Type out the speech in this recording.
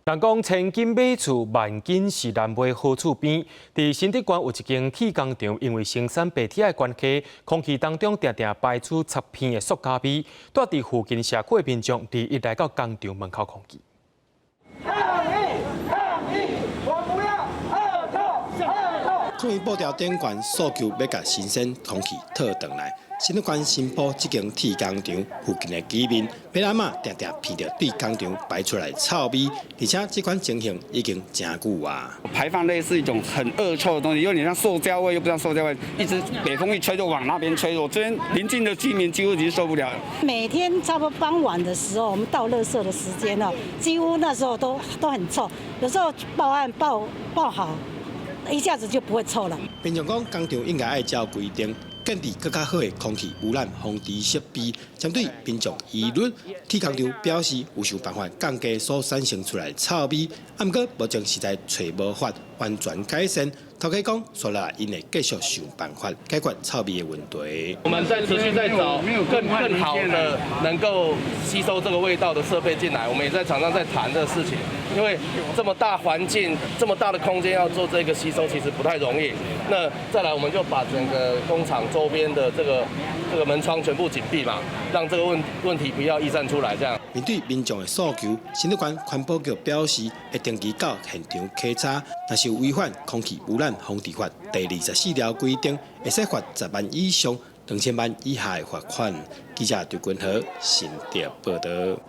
人讲千金买厝，万金是难买好厝边。伫新德县有一间铁工厂，因为生产白铁的关系，空气当中常常排出插片的塑胶味。住伫附近社区的民众，伫一来到工厂门口抗议。抗议布条顶悬诉求要甲新鲜空气套回来。新德县新埔这间铁工厂附近的居民，白阿嬷常常闻到对工厂排出来的臭味，而且这款情形已经真久啊。排放类是一种很恶臭的东西，有点像塑胶味，又不像塑胶味，一直北风一吹就往那边吹。我这边邻近的居民几乎已经受不了了。每天差不多傍晚的时候，我们倒垃圾的时间哦，几乎那时候都很臭，有时候报案报好，一下子就不会臭了。民众讲，工厂应该按照规定。建立更较好的空气污染防治设备，针对民众疑虑，铁工厂表示有想办法降低所产生出来的臭味，不过目前实在找无法完全改善。头家讲，说来因会继续想办法解决臭味的问题。我们持续在找更好的能够吸收这个味道的设备进来，我们也在厂商在谈这个事情。因为这么大环境、这么大的空间要做这个吸收，其实不太容易。那再来，我们就把整个工厂周边的这个门窗全部紧闭嘛，让这个问题不要溢散出来。这样。面对民众的诉求，新德县环保局表示会定期到现场稽查，若是有违反空气污染防治法第24条规定，会使罚10万以上2000万以下的罚款。记者刘君和新竹报道。